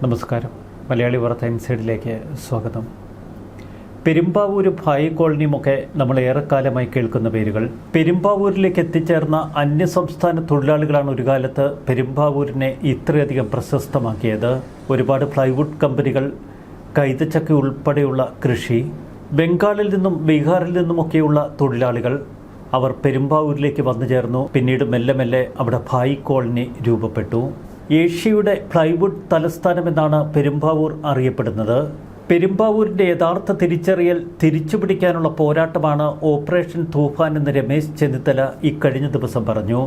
നമസ്കാരം. മലയാളി വാർത്ത ഇൻസൈഡിലേക്ക് സ്വാഗതം. പെരുമ്പാവൂര് ഭായി കോളനിയുമൊക്കെ നമ്മൾ ഏറെക്കാലമായി കേൾക്കുന്ന പേരുകൾ. പെരുമ്പാവൂരിലേക്ക് എത്തിച്ചേർന്ന അന്യസംസ്ഥാന തൊഴിലാളികളാണ് ഒരു കാലത്ത് പെരുമ്പാവൂരിനെ ഇത്രയധികം പ്രശസ്തമാക്കിയത്. ഒരുപാട് പ്ലൈവുഡ് കമ്പനികൾ, കൈതച്ചക്ക ഉൾപ്പെടെയുള്ള കൃഷി, ബംഗാളിൽ നിന്നും ബീഹാറിൽ നിന്നുമൊക്കെയുള്ള തൊഴിലാളികൾ അവർ പെരുമ്പാവൂരിലേക്ക് വന്നു ചേർന്നു. പിന്നീട് മെല്ലെ മെല്ലെ അവിടെ ഭായി കോളനി രൂപപ്പെട്ടു. ഏഷ്യയുടെ പ്ലൈവുഡ് തലസ്ഥാനമെന്നാണ് പെരുമ്പാവൂർ അറിയപ്പെടുന്നത്. പെരുമ്പാവൂരിൻ്റെ യഥാർത്ഥ തിരിച്ചറിയൽ തിരിച്ചുപിടിക്കാനുള്ള പോരാട്ടമാണ് ഓപ്പറേഷൻ തൂഫാൻ എന്ന് രമേശ് ചെന്നിത്തല ഇക്കഴിഞ്ഞ ദിവസം പറഞ്ഞു.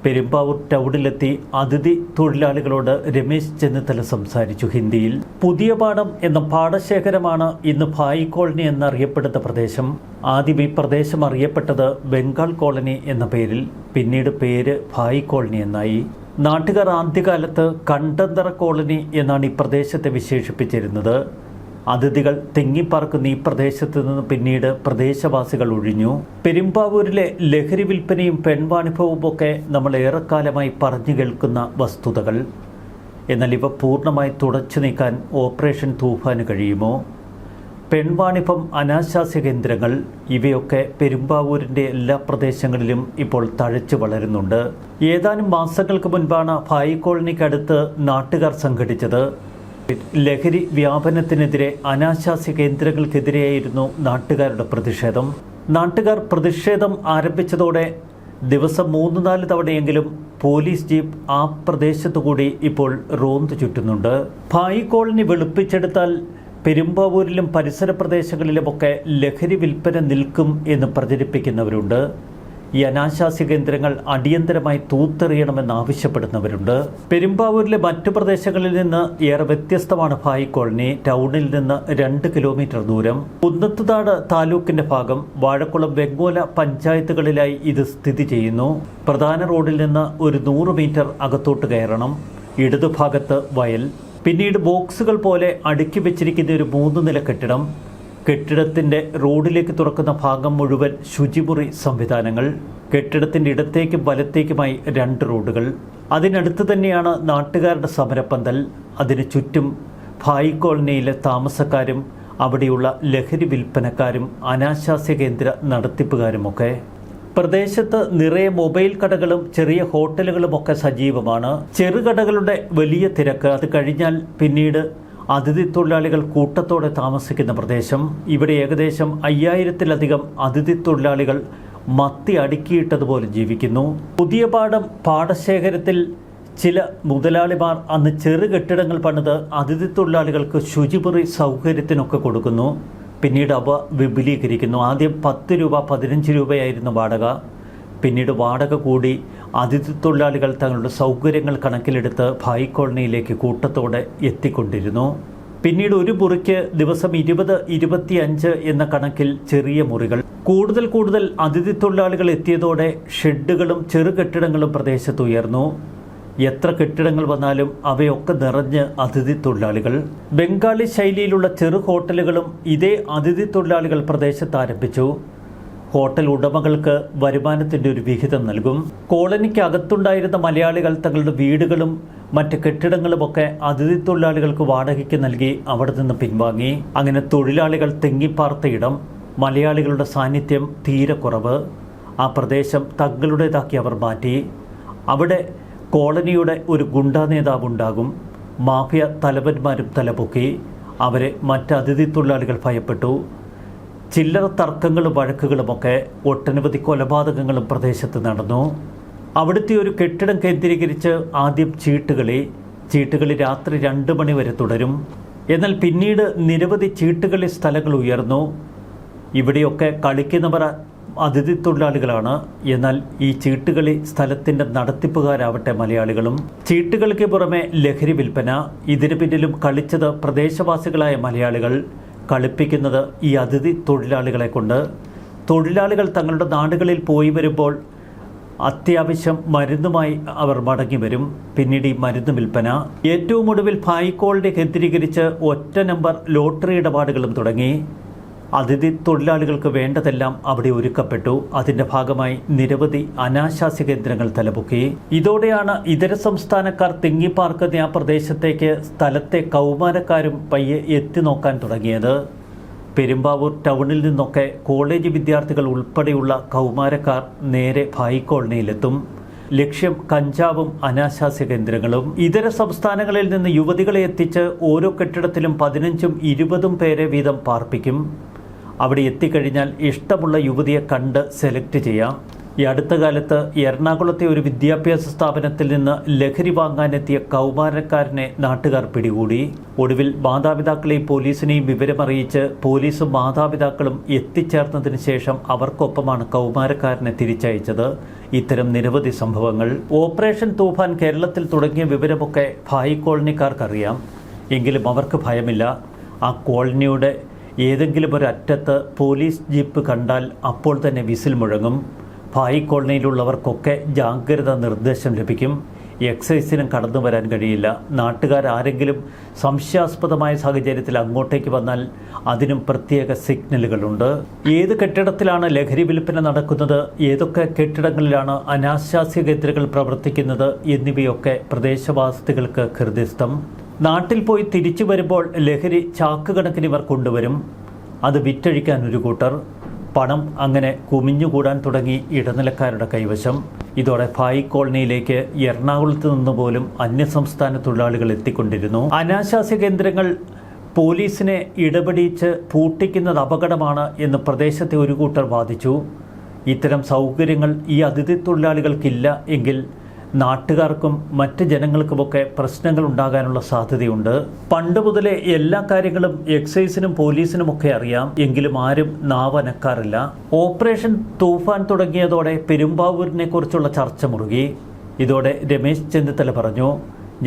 പെരുമ്പാവൂർ ടൗണിലെത്തി അതിഥി തൊഴിലാളികളോട് രമേശ് ചെന്നിത്തല സംസാരിച്ചു ഹിന്ദിയിൽ. പുതിയ പാടം എന്ന പാടശേഖരമാണ് ഇന്ന് ഭായി കോളനി എന്നറിയപ്പെടുന്ന പ്രദേശം. ആദ്യം ഈ പ്രദേശം അറിയപ്പെട്ടത് ബംഗാൾ കോളനി എന്ന പേരിൽ, പിന്നീട് പേര് ഭായി കോളനി എന്നായി. നാട്ടുകാർ ആദ്യകാലത്ത് കണ്ടന്തറ കോളനി എന്നാണ് ഈ പ്രദേശത്തെ വിശേഷിപ്പിച്ചിരുന്നത്. അതിഥികൾ തിങ്ങിപ്പാർക്കുന്ന ഈ പ്രദേശത്ത് നിന്ന് പിന്നീട് പ്രദേശവാസികൾ ഒഴിഞ്ഞു. പെരുമ്പാവൂരിലെ ലഹരി വിൽപ്പനയും പെൺവാണിഭവും ഒക്കെ നമ്മൾ ഏറെക്കാലമായി പറഞ്ഞു കേൾക്കുന്ന വസ്തുതകൾ. എന്നാൽ ഇവ പൂർണ്ണമായി തുടച്ചു നീക്കാൻ ഓപ്പറേഷൻ തൂഫാന് കഴിയുമോ? പെൺവാണിഭം, അനാശാസ്യ കേന്ദ്രങ്ങൾ, ഇവയൊക്കെ പെരുമ്പാവൂരിൻ്റെ എല്ലാ പ്രദേശങ്ങളിലും ഇപ്പോൾ തഴച്ചു വളരുന്നുണ്ട്. ഏതാനും മാസങ്ങൾക്ക് മുൻപാണ് ഭായി കോളനിക്കടുത്ത് നാട്ടുകാർ സംഘടിച്ചത്. ലഹരി വ്യാപനത്തിനെതിരെ, അനാശാസ്യ കേന്ദ്രങ്ങൾക്കെതിരെയായിരുന്നു നാട്ടുകാരുടെ പ്രതിഷേധം. നാട്ടുകാർ പ്രതിഷേധം ആരംഭിച്ചതോടെ ദിവസം 3-4 തവണയെങ്കിലും പോലീസ് ജീപ്പ് ആ പ്രദേശത്തുകൂടി ഇപ്പോൾ റോന്തു ചുറ്റുന്നുണ്ട്. ഭായി കോളനി വെളുപ്പിച്ചെടുത്താൽ പെരുമ്പാവൂരിലും പരിസര പ്രദേശങ്ങളിലുമൊക്കെ ലഹരി വിൽപ്പന നിൽക്കും എന്ന് പ്രചരിപ്പിക്കുന്നവരുണ്ട്. ഈ അനാശാസ്യ കേന്ദ്രങ്ങൾ അടിയന്തരമായി തൂത്തെറിയണമെന്നാവശ്യപ്പെടുന്നവരുണ്ട്. പെരുമ്പാവൂരിലെ മറ്റു പ്രദേശങ്ങളിൽ നിന്ന് ഏറെ വ്യത്യസ്തമാണ് ഭായി കോളനി. ടൗണിൽ നിന്ന് 2 കിലോമീറ്റർ ദൂരം, കുന്നത്തുനാട് താലൂക്കിന്റെ ഭാഗം, വാഴക്കുളം, വെങ്ങോല പഞ്ചായത്തുകളിലായി ഇത് സ്ഥിതി ചെയ്യുന്നു. പ്രധാന റോഡിൽ നിന്ന് ഒരു 100 മീറ്റർ അകത്തോട്ട് കയറണം. ഇടതുഭാഗത്ത് വയൽ, പിന്നീട് ബോക്സുകൾ പോലെ അടുക്കി വെച്ചിരിക്കുന്ന ഒരു 3 നില കെട്ടിടം. കെട്ടിടത്തിൻ്റെ റോഡിലേക്ക് തുറക്കുന്ന ഭാഗം മുഴുവൻ ശുചിമുറി സംവിധാനങ്ങൾ. കെട്ടിടത്തിൻ്റെ ഇടത്തേക്കും വലത്തേക്കുമായി 2 റോഡുകൾ. അതിനടുത്ത് തന്നെയാണ് നാട്ടുകാരുടെ സമരപ്പന്തൽ. അതിന് ചുറ്റും ഭായി കോളനിയിലെ താമസക്കാരും അവിടെയുള്ള ലഹരി വിൽപ്പനക്കാരും അനാശാസ്യ കേന്ദ്ര നടത്തിപ്പുകാരുമൊക്കെ. പ്രദേശത്ത് നിറയെ മൊബൈൽ കടകളും ചെറിയ ഹോട്ടലുകളുമൊക്കെ സജീവമാണ്. ചെറുകടകളുടെ വലിയ തിരക്ക്. അത് കഴിഞ്ഞാൽ പിന്നീട് അതിഥി തൊഴിലാളികൾ കൂട്ടത്തോടെ താമസിക്കുന്ന പ്രദേശം. ഇവിടെ ഏകദേശം 5000-ലധികം അതിഥി തൊഴിലാളികൾ മത്തി അടുക്കിയിട്ടതുപോലെ ജീവിക്കുന്നു. പുതിയ പാടം പാടശേഖരത്തിൽ ചില മുതലാളിമാർ അന്ന് ചെറു കെട്ടിടങ്ങൾ പണിത് അതിഥി തൊഴിലാളികൾക്ക് ശുചിമുറി സൗകര്യത്തിനൊക്കെ കൊടുക്കുന്നു. പിന്നീട് അവ വിപുലീകരിക്കുന്നു. ആദ്യം 10 രൂപ, 15 രൂപയായിരുന്നു വാടക. പിന്നീട് വാടക കൂടി അതിഥി തൊഴിലാളികൾ തങ്ങളുടെ സൗകര്യങ്ങൾ കണക്കിലെടുത്ത് ഭായി കോളനിയിലേക്ക് കൂട്ടത്തോടെ എത്തിക്കൊണ്ടിരുന്നു. പിന്നീട് ഒരു മുറിക്ക് ദിവസം 20-25 എന്ന കണക്കിൽ ചെറിയ മുറികൾ. കൂടുതൽ അതിഥി തൊഴിലാളികൾ എത്തിയതോടെ ഷെഡുകളും ചെറു കെട്ടിടങ്ങളും പ്രദേശത്ത് ഉയർന്നു. എത്ര കെട്ടിടങ്ങൾ വന്നാലും അവയൊക്കെ നിറഞ്ഞ് അതിഥി തൊഴിലാളികൾ. ബംഗാളി ശൈലിയിലുള്ള ചെറു ഹോട്ടലുകളും ഇതേ അതിഥി തൊഴിലാളികൾ പ്രദേശത്ത് ആരംഭിച്ചു. ഹോട്ടൽ ഉടമകൾക്ക് വരുമാനത്തിൻ്റെ ഒരു വിഹിതം നൽകും. കോളനിക്ക് അകത്തുണ്ടായിരുന്ന മലയാളികൾ തങ്ങളുടെ വീടുകളും മറ്റ് കെട്ടിടങ്ങളുമൊക്കെ അതിഥി തൊഴിലാളികൾക്ക് വാടകയ്ക്ക് നൽകി അവിടെ നിന്ന് പിൻവാങ്ങി. അങ്ങനെ തൊഴിലാളികൾ തിങ്ങിപ്പാർത്ത ഇടം. മലയാളികളുടെ സാന്നിധ്യം തീരെ കുറവ്. ആ പ്രദേശം തങ്ങളുടേതാക്കി അവർ മാറ്റി. അവിടെ കോളനിയുടെ ഒരു ഗുണ്ടാ നേതാവുണ്ടാകും. മാഫിയ തലവന്മാരും തലപൊക്കി. അവരെ മറ്റ് അതിഥി തൊഴിലാളികൾ ഭയപ്പെട്ടു. ചില്ലറ തർക്കങ്ങളും വഴക്കുകളുമൊക്കെ, ഒട്ടനവധി കൊലപാതകങ്ങളും പ്രദേശത്ത് നടന്നു. അവിടുത്തെ ഒരു കെട്ടിടം കേന്ദ്രീകരിച്ച് ആദ്യം ചീട്ടുകളി രാത്രി 2 മണി വരെ തുടരും. എന്നാൽ പിന്നീട് നിരവധി ചീട്ടുകളി സ്ഥലങ്ങൾ ഉയർന്നു. ഇവിടെയൊക്കെ കളിക്കുന്നവർ അതിഥി തൊഴിലാളികളാണ്. എന്നാൽ ഈ ചീട്ടുകളി സ്ഥലത്തിൻ്റെ നടത്തിപ്പുകാരാവട്ടെ മലയാളികളും. ചീട്ടുകളിക്ക് പുറമെ ലഹരി വിൽപ്പന. ഇതിന് പിന്നിലും കളിച്ചത് പ്രദേശവാസികളായ മലയാളികൾ. കളിപ്പിക്കുന്നത് ഈ അതിഥി തൊഴിലാളികളെ കൊണ്ട്. തൊഴിലാളികൾ തങ്ങളുടെ നാടുകളിൽ പോയി വരുമ്പോൾ അത്യാവശ്യം മരുന്നുമായി അവർ മടങ്ങി വരും. പിന്നീട് ഈ മരുന്ന് വിൽപ്പന. ഏറ്റവും ഒടുവിൽ ഭായി കോളനി കേന്ദ്രീകരിച്ച് ഒറ്റ നമ്പർ ലോട്ടറി ഇടപാടുകളും തുടങ്ങി. അതിഥി തൊഴിലാളികൾക്ക് വേണ്ടതെല്ലാം അവിടെ ഒരുക്കപ്പെട്ടു. അതിന്റെ ഭാഗമായി നിരവധി അനാശാസ്യ കേന്ദ്രങ്ങൾ തലപൊക്കി. ഇതോടെയാണ് ഇതര സംസ്ഥാനക്കാർ തിങ്ങിപ്പാർക്കുന്ന ആ പ്രദേശത്തേക്ക് സ്ഥലത്തെ കൗമാരക്കാരും പയ്യെ എത്തി നോക്കാൻ തുടങ്ങിയത്. പെരുമ്പാവൂർ ടൗണിൽ നിന്നൊക്കെ കോളേജ് വിദ്യാർത്ഥികൾ ഉൾപ്പെടെയുള്ള കൗമാരക്കാർ നേരെ ഭായി കോളനിയിലെത്തും. ലക്ഷ്യം കഞ്ചാവും അനാശാസ്യ കേന്ദ്രങ്ങളും. ഇതര സംസ്ഥാനങ്ങളിൽ നിന്ന് യുവതികളെ എത്തിച്ച് ഓരോ കെട്ടിടത്തിലും 15ഉം 20ഉം പേരെ വീതം പാർപ്പിക്കും. അവിടെ എത്തിക്കഴിഞ്ഞാൽ ഇഷ്ടമുള്ള യുവതിയെ കണ്ട് സെലക്ട് ചെയ്യാം. ഈ അടുത്ത കാലത്ത് എറണാകുളത്തെ ഒരു വിദ്യാഭ്യാസ സ്ഥാപനത്തിൽ നിന്ന് ലഹരി വാങ്ങാനെത്തിയ കൗമാരക്കാരനെ നാട്ടുകാർ പിടികൂടി. ഒടുവിൽ മാതാപിതാക്കളെയും പോലീസിനെയും വിവരമറിയിച്ച് പോലീസും മാതാപിതാക്കളും എത്തിച്ചേർന്നതിന് ശേഷം അവർക്കൊപ്പമാണ് കൗമാരക്കാരനെ തിരിച്ചയച്ചത്. ഇത്തരം നിരവധി സംഭവങ്ങൾ. ഓപ്പറേഷൻ തൂഫാൻ കേരളത്തിൽ തുടങ്ങിയ വിവരമൊക്കെ ഭായി കോളനിക്കാർക്കറിയാം. എങ്കിലും അവർക്ക് ഭയമില്ല. ആ കോളനിയുടെ ഏതെങ്കിലും ഒരു അറ്റത്ത് പോലീസ് ജീപ്പ് കണ്ടാൽ അപ്പോൾ തന്നെ വിസിൽ മുഴങ്ങും. ഭായി കോളനിയിലുള്ളവർക്കൊക്കെ ജാഗ്രത നിർദ്ദേശം ലഭിക്കും. എക്സൈസിനും കടന്നു വരാൻ കഴിയില്ല. നാട്ടുകാരാരെങ്കിലും സംശയാസ്പദമായ സാഹചര്യത്തിൽ അങ്ങോട്ടേക്ക് വന്നാൽ അതിനും പ്രത്യേക സിഗ്നലുകളുണ്ട്. ഏത് കെട്ടിടത്തിലാണ് ലഹരി വിൽപ്പന നടക്കുന്നത്, ഏതൊക്കെ കെട്ടിടങ്ങളിലാണ് അനാശാസ്യ കേന്ദ്രങ്ങൾ പ്രവർത്തിക്കുന്നത് എന്നിവയൊക്കെ പ്രദേശവാസികൾക്ക് ഹൃദയസ്ഥം. നാട്ടിൽ പോയി തിരിച്ചു വരുമ്പോൾ ലഹരി ചാക്കുകണക്കിന് ഇവർ കൊണ്ടുവരും. അത് വിറ്റഴിക്കാൻ ഒരു കൂട്ടർ. പണം അങ്ങനെ കുമിഞ്ഞുകൂടാൻ തുടങ്ങി ഇടനിലക്കാരുടെ കൈവശം. ഇതോടെ ഭായി കോളനിയിലേക്ക് എറണാകുളത്ത് നിന്ന് പോലും അന്യസംസ്ഥാന തൊഴിലാളികൾ എത്തിക്കൊണ്ടിരുന്നു. അനാശാസ്യ കേന്ദ്രങ്ങൾ പോലീസിനെ ഇടപെടിച്ച് പൂട്ടിക്കുന്നത് അപകടമാണ് എന്ന് പ്രദേശത്തെ ഒരു കൂട്ടർ വാദിച്ചു. ഇത്തരം സൗകര്യങ്ങൾ ഈ അതിഥി തൊഴിലാളികൾക്കില്ല എങ്കിൽ നാട്ടുകാർക്കും മറ്റ് ജനങ്ങൾക്കുമൊക്കെ പ്രശ്നങ്ങൾ ഉണ്ടാകാനുള്ള സാധ്യതയുണ്ട്. പണ്ട് മുതലേ എല്ലാ കാര്യങ്ങളും എക്സൈസിനും പോലീസിനുമൊക്കെ അറിയാം. എങ്കിലും ആരും നാവനക്കാറില്ല. ഓപ്പറേഷൻ തൂഫാൻ തുടങ്ങിയതോടെ പെരുമ്പാവൂരിനെ കുറിച്ചുള്ള ചർച്ച മുറുകി. ഇതോടെ രമേശ് ചെന്നിത്തല പറഞ്ഞു,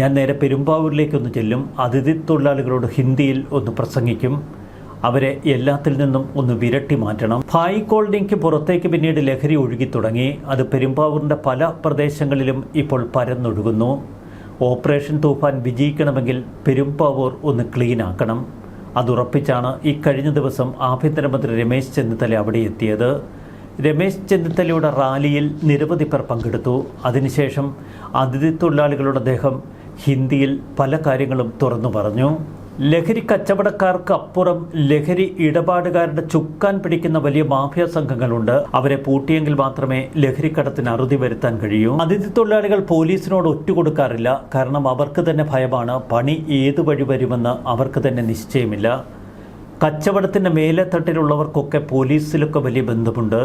ഞാൻ നേരെ പെരുമ്പാവൂരിലേക്കൊന്ന് ചെല്ലും. അതിഥി തൊഴിലാളികളോട് ഹിന്ദിയിൽ ഒന്ന് പ്രസംഗിക്കും. അവരെ എല്ലാത്തിൽ നിന്നും ഒന്ന് വിരട്ടി മാറ്റണം. ഭായി കോളനിക്ക് പുറത്തേക്ക് പിന്നീട് ലഹരി ഒഴുകി തുടങ്ങി. അത് പെരുമ്പാവൂരിൻ്റെ പല പ്രദേശങ്ങളിലും ഇപ്പോൾ പരന്നൊഴുകുന്നു. ഓപ്പറേഷൻ തൂഫാൻ വിജയിക്കണമെങ്കിൽ പെരുമ്പാവൂർ ഒന്ന് ക്ലീൻ ആക്കണം. അതുറപ്പിച്ചാണ് ഈ കഴിഞ്ഞ ദിവസം ആഭ്യന്തരമന്ത്രി രമേശ് ചെന്നിത്തല അവിടെ എത്തിയത്. രമേശ് ചെന്നിത്തലയുടെ റാലിയിൽ നിരവധി പേർ പങ്കെടുത്തു. അതിനുശേഷം അതിഥി തൊഴിലാളികളുടെ അദ്ദേഹം ഹിന്ദിയിൽ പല കാര്യങ്ങളും തുറന്നു പറഞ്ഞു. ലഹരി കച്ചവടക്കാർക്ക് അപ്പുറം ലഹരി ഇടപാടുകാരുടെ ചുക്കാൻ പിടിക്കുന്ന വലിയ മാഫിയ സംഘങ്ങളുണ്ട്. അവരെ പൂട്ടിയെങ്കിൽ മാത്രമേ ലഹരിക്കടത്തിന് അറുതി വരുത്താൻ കഴിയൂ. അതിഥി തൊഴിലാളികൾ പോലീസിനോട് ഒറ്റുകൊടുക്കാറില്ല. കാരണം അവർക്ക് തന്നെ ഭയമാണ്. പണി ഏതു വഴി വരുമെന്ന് അവർക്ക് തന്നെ നിശ്ചയമില്ല. കച്ചവടത്തിൻ്റെ മേലെത്തട്ടിലുള്ളവർക്കൊക്കെ പോലീസിലൊക്കെ വലിയ ബന്ധമുണ്ട്.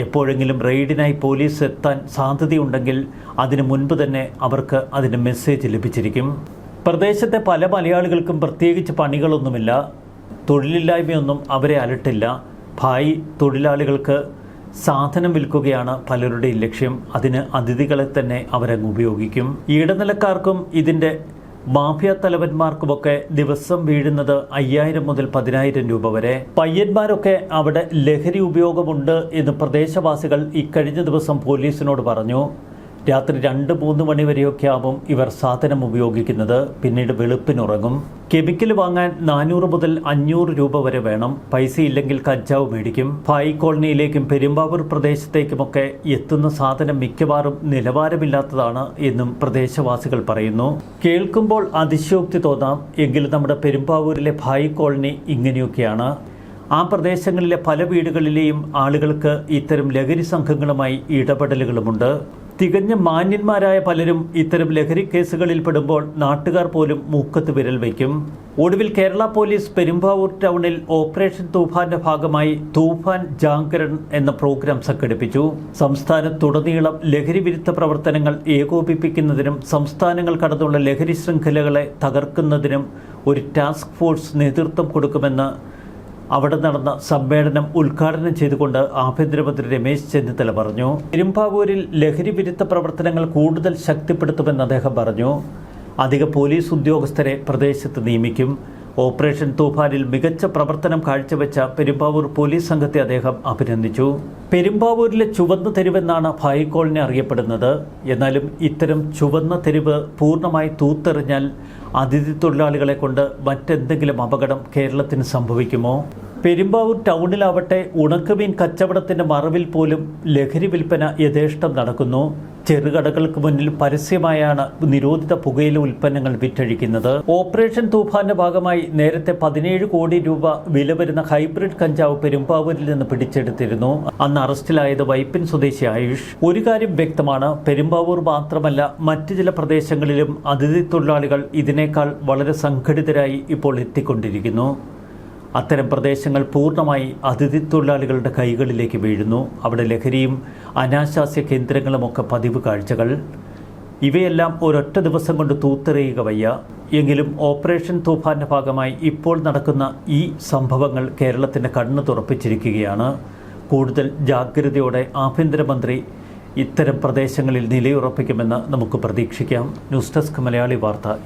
എപ്പോഴെങ്കിലും റെയ്ഡിനായി പോലീസ് എത്താൻ സാധ്യതയുണ്ടെങ്കിൽ അതിനു മുൻപ് തന്നെ അവർക്ക് അതിന് മെസ്സേജ് ലഭിച്ചിരിക്കും. പ്രദേശത്തെ പല മലയാളികൾക്കും പ്രത്യേകിച്ച് പണികളൊന്നുമില്ല. തൊഴിലില്ലായ്മയൊന്നും അവരെ അലട്ടില്ല. ഭായി തൊഴിലാളികൾക്ക് സാധനം വിൽക്കുകയാണ് പലരുടെയും ലക്ഷ്യം. അതിന് അതിഥികളെ തന്നെ അവരങ്ങ് ഉപയോഗിക്കും. ഇടനിലക്കാർക്കും ഇതിൻ്റെ മാഫിയ തലവന്മാർക്കുമൊക്കെ ദിവസം വീഴുന്നത് 5000 മുതൽ 10000 രൂപ വരെ. പയ്യന്മാരൊക്കെ അവിടെ ലഹരി ഉപയോഗമുണ്ട് എന്ന് പ്രദേശവാസികൾ ഇക്കഴിഞ്ഞ ദിവസം പോലീസിനോട് പറഞ്ഞു. രാത്രി 2-3 മണി വരെയൊക്കെ ആവും ഇവർ സാധനം ഉപയോഗിക്കുന്നത്. പിന്നീട് വെളുപ്പിനുറങ്ങും. കെമിക്കൽ വാങ്ങാൻ 400 മുതൽ 500 രൂപ വരെ വേണം. പൈസയില്ലെങ്കിൽ കഞ്ചാവ് മേടിക്കും. ഭായി കോളനിയിലേക്കും പെരുമ്പാവൂർ പ്രദേശത്തേക്കുമൊക്കെ എത്തുന്ന സാധനം മിക്കവാറും നിലവാരമില്ലാത്തതാണ് എന്നും പ്രദേശവാസികൾ പറയുന്നു. കേൾക്കുമ്പോൾ അതിശയോക്തി തോന്നാം. എങ്കിലും നമ്മുടെ പെരുമ്പാവൂരിലെ ഭായി കോളനി ഇങ്ങനെയൊക്കെയാണ്. ആ പ്രദേശങ്ങളിലെ പല വീടുകളിലെയും ആളുകൾക്ക് ഇത്തരം ലഹരി സംഘങ്ങളുമായി ഇടപെടലുകളുമുണ്ട്. തികഞ്ഞ മാന്യന്മാരായ പലരും ഇത്തരം ലഹരി കേസുകളിൽ പെടുമ്പോൾ നാട്ടുകാർ പോലും മൂക്കത്ത് വിരൽ വയ്ക്കും. ഒടുവിൽ കേരള പോലീസ് പെരുമ്പാവൂർ ടൗണിൽ ഓപ്പറേഷൻ തൂഫാന്റെ ഭാഗമായി തൂഫാൻ ജാഗരൺ എന്ന പ്രോഗ്രാം സംഘടിപ്പിച്ചു. സംസ്ഥാനത്തുടനീളം ലഹരി വിരുദ്ധ പ്രവർത്തനങ്ങൾ ഏകോപിപ്പിക്കുന്നതിനും സംസ്ഥാനങ്ങൾ കടന്നുള്ള ലഹരി ശൃംഖലകളെ തകർക്കുന്നതിനും ഒരു ടാസ്ക് ഫോഴ്സ് നേതൃത്വം കൊടുക്കുമെന്ന് അവിടെ നടന്ന സമ്മേളനം ഉദ്ഘാടനം ചെയ്തുകൊണ്ട് ആഭ്യന്തരമന്ത്രി രമേശ് ചെന്നിത്തല പറഞ്ഞു. പെരുമ്പാവൂരിൽ ലഹരി വിരുദ്ധ പ്രവർത്തനങ്ങൾ കൂടുതൽ ശക്തിപ്പെടുത്തുമെന്ന് അദ്ദേഹം പറഞ്ഞു. അധിക പോലീസ് ഉദ്യോഗസ്ഥരെ പ്രദേശത്ത് നിയമിക്കും. ഓപ്പറേഷൻ തൂഫാനിൽ മികച്ച പ്രവർത്തനം കാഴ്ചവെച്ച പെരുമ്പാവൂർ പോലീസ് സംഘത്തെ അദ്ദേഹം അഭിനന്ദിച്ചു. പെരുമ്പാവൂരിലെ ചുവന്ന തെരുവെന്നാണ് ഭായി കോളനി അറിയപ്പെടുന്നത്. എന്നാലും ഇത്തരം ചുവന്ന തെരുവ് പൂർണ്ണമായി തൂത്തെറിഞ്ഞാൽ അതിഥി തൊഴിലാളികളെ കൊണ്ട് മറ്റെന്തെങ്കിലും അപകടം കേരളത്തിന് സംഭവിക്കുമോ? പെരുമ്പാവൂർ ടൗണിലാവട്ടെ ഉണക്കമീൻ കച്ചവടത്തിന്റെ മറവിൽ പോലും ലഹരി വിൽപ്പന യഥേഷ്ടം നടക്കുന്നു. ചെറുകടകൾക്ക് മുന്നിൽ പരസ്യമായാണ് നിരോധിത പുകയില ഉൽപ്പന്നങ്ങൾ വിറ്റഴിക്കുന്നത്. ഓപ്പറേഷൻ തൂഫാന്റെ ഭാഗമായി നേരത്തെ 17 കോടി രൂപ വില വരുന്ന ഹൈബ്രിഡ് കഞ്ചാവ് പെരുമ്പാവൂരിൽ നിന്ന് പിടിച്ചെടുത്തിരുന്നു. അന്ന് അറസ്റ്റിലായത് വൈപ്പിൻ സ്വദേശി ആയുഷ്. ഒരു കാര്യം വ്യക്തമാണ്, പെരുമ്പാവൂർ മാത്രമല്ല മറ്റു ചില പ്രദേശങ്ങളിലും അതിഥി തൊഴിലാളികൾ ഇതിനേക്കാൾ വളരെ സംഘടിതരായി ഇപ്പോൾ എത്തിക്കൊണ്ടിരിക്കുന്നു. അത്തരം പ്രദേശങ്ങൾ പൂർണ്ണമായി അതിഥി തൊഴിലാളികളുടെ കൈകളിലേക്ക് വീഴുന്നു. അവിടെ ലഹരിയും അനാശാസ്യ കേന്ദ്രങ്ങളുമൊക്കെ പതിവ് കാഴ്ചകൾ. ഇവയെല്ലാം ഒരൊറ്റ ദിവസം കൊണ്ട് തൂത്തെറിയുക വയ്യ. എങ്കിലും ഓപ്പറേഷൻ തൂഫാന്റെ ഭാഗമായി ഇപ്പോൾ നടക്കുന്ന ഈ സംഭവങ്ങൾ കേരളത്തിൻ്റെ കണ്ണ് തുറപ്പിച്ചിരിക്കുകയാണ്. കൂടുതൽ ജാഗ്രതയോടെ ആഭ്യന്തരമന്ത്രി ഇത്തരം പ്രദേശങ്ങളിൽ നിലയുറപ്പിക്കുമെന്ന് നമുക്ക് പ്രതീക്ഷിക്കാം. ന്യൂസ് ഡെസ്ക് മലയാളി വാർത്ത.